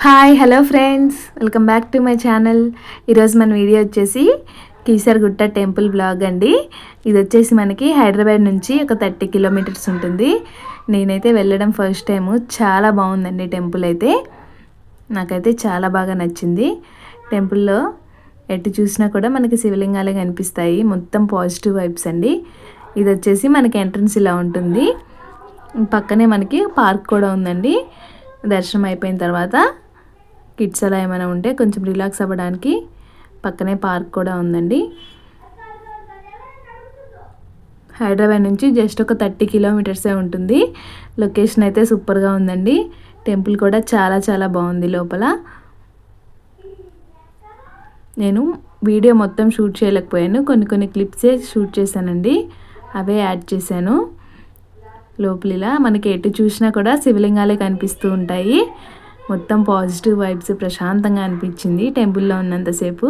Hi hello friends, welcome back to my channel. ఈరోజు మన video వచ్చేసి కీసరగుట్ట టెంపుల్ బ్లాగ్ అండి. ఇది వచ్చేసి మనకి హైదరాబాద్ నుంచి ఒక 30 కిలోమీటర్స్ ఉంటుంది. నేనైతే వెళ్ళడం ఫస్ట్ టైము. చాలా బాగుందండి టెంపుల్ అయితే. నాకైతే చాలా బాగా నచ్చింది. టెంపుల్లో ఎటు చూసినా కూడా మనకి శివలింగాలే కనిపిస్తాయి. మొత్తం పాజిటివ్ వైబ్స్ అండి. ఇది వచ్చేసి మనకి ఎంట్రన్స్ ఇలా ఉంటుంది. పక్కనే మనకి పార్క్ కూడా ఉందండి. దర్శనం అయిపోయిన తర్వాత కిడ్స్ అలా ఏమైనా ఉంటే కొంచెం రిలాక్స్ అవ్వడానికి పక్కనే పార్క్ కూడా ఉందండి. హైదరాబాద్ నుంచి జస్ట్ ఒక 30 కిలోమీటర్సే ఉంటుంది. లొకేషన్ అయితే సూపర్గా ఉందండి. టెంపుల్ కూడా చాలా చాలా బాగుంది. లోపల నేను వీడియో మొత్తం షూట్ చేయలేకపోయాను, కొన్ని క్లిప్సే షూట్ చేశానండి. అవే యాడ్ చేశాను. లోపల ఇలా మనకి ఎటు చూసినా కూడా శివలింగాలే కనిపిస్తూ ఉంటాయి. మొత్తం పాజిటివ్ వైబ్స్, ప్రశాంతంగా అనిపించింది టెంపుల్లో ఉన్నంతసేపు.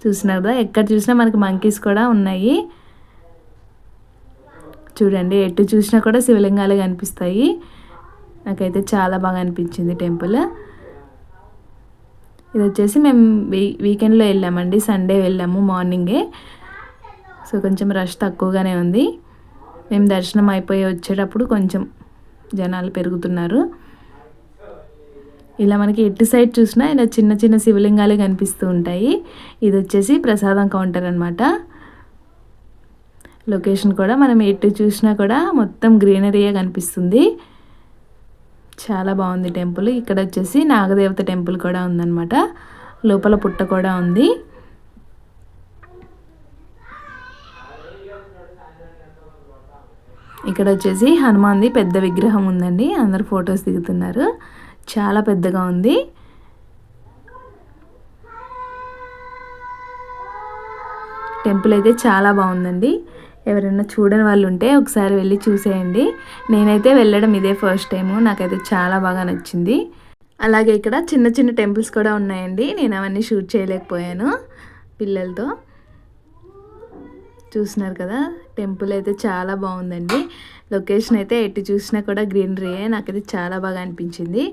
చూసినారు కదా, ఎక్కడ చూసినా మనకి మంకీస్ కూడా ఉన్నాయి. చూడండి, ఎటు చూసినా కూడా శివలింగాలే కనిపిస్తాయి. నాకైతే చాలా బాగా అనిపించింది టెంపుల్. ఇది వచ్చేసి మేము వీకెండ్లో వెళ్ళామండి. సండే వెళ్ళాము మార్నింగే. సో కొంచెం రష్ తక్కువగానే ఉంది. మేము దర్శనం అయిపోయి వచ్చేటప్పుడు కొంచెం జనాలు పెరుగుతున్నారు. ఇలా మనకి ఎటు సైడ్ చూసినా ఇలా చిన్న చిన్న శివలింగాలే కనిపిస్తూ ఉంటాయి. ఇది వచ్చేసి ప్రసాదం కౌంటర్ అనమాట. లొకేషన్ కూడా మనం ఎటు చూసినా కూడా మొత్తం గ్రీనరీయే కనిపిస్తుంది. చాలా బాగుంది టెంపుల్. ఇక్కడ వచ్చేసి నాగదేవత టెంపుల్ కూడా ఉందన్నమాట. లోపల పుట్ట కూడా ఉంది. ఇక్కడ వచ్చేసి హనుమాన్ది పెద్ద విగ్రహం ఉందండి. అందరు ఫొటోస్ దిగుతున్నారు. చాలా పెద్దగా ఉంది. టెంపుల్ అయితే చాలా బాగుందండి. ఎవరైనా చూడని వాళ్ళు ఉంటే ఒకసారి వెళ్ళి చూసేయండి. నేనైతే వెళ్ళడం ఇదే ఫస్ట్ టైము. నాకైతే చాలా బాగా నచ్చింది. అలాగే ఇక్కడ చిన్న చిన్న టెంపుల్స్ కూడా ఉన్నాయండి. నేను అవన్నీ షూట్ చేయలేకపోయాను పిల్లలతో. చూస్తున్నారు కదా, టెంపుల్ అయితే చాలా బాగుందండి. లొకేషన్ అయితే ఎటు చూసినా కూడా గ్రీనరీయే. నాకైతే చాలా బాగా అనిపించింది.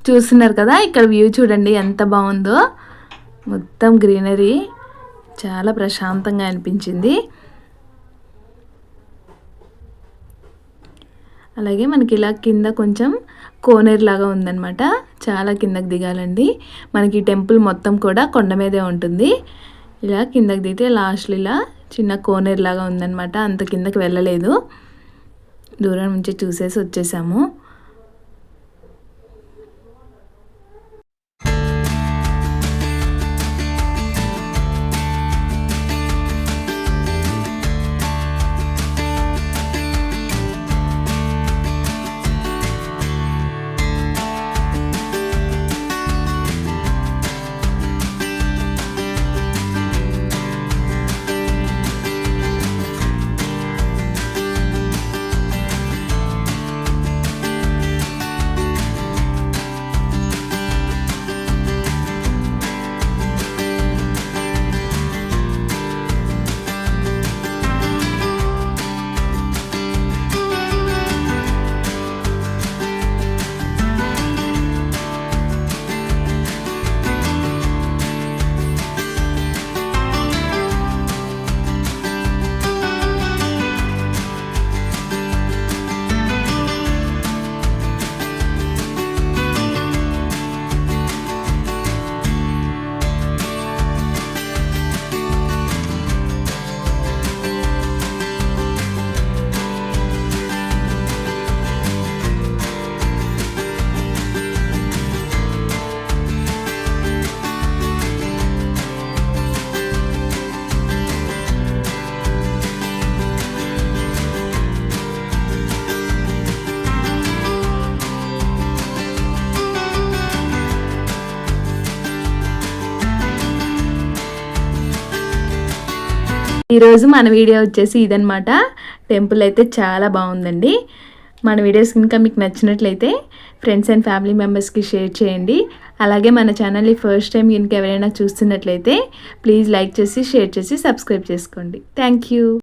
చూస్తున్నారు కదా, ఇక్కడ వ్యూ చూడండి ఎంత బాగుందో. మొత్తం గ్రీనరీ, చాలా ప్రశాంతంగా అనిపించింది. అలాగే మనకి ఇలా కింద కొంచెం కోనేరు లాగా ఉందన్నమాట. చాలా కిందకి దిగాలండి. మనకి టెంపుల్ మొత్తం కూడా కొండ మీదే ఉంటుంది. ఇలా కిందకి దిగితే లాస్ట్లో ఇలా చిన్న కోనేరు లాగా ఉందన్నమాట. అంత కిందకి వెళ్ళలేదు, దూరం నుంచి చూసేసి వచ్చేసాము. ఈరోజు మన వీడియో వచ్చేసి ఇదనమాట. టెంపుల్ అయితే చాలా బాగుందండి. మన వీడియోస్ ఇంకా మీకు నచ్చినట్లయితే ఫ్రెండ్స్ అండ్ ఫ్యామిలీ మెంబర్స్కి షేర్ చేయండి. అలాగే మన ఛానల్ని ఫస్ట్ టైం ఇంకా ఎవరైనా చూస్తున్నట్లయితే ప్లీజ్ లైక్ చేసి షేర్ చేసి సబ్స్క్రైబ్ చేసుకోండి. Thank you.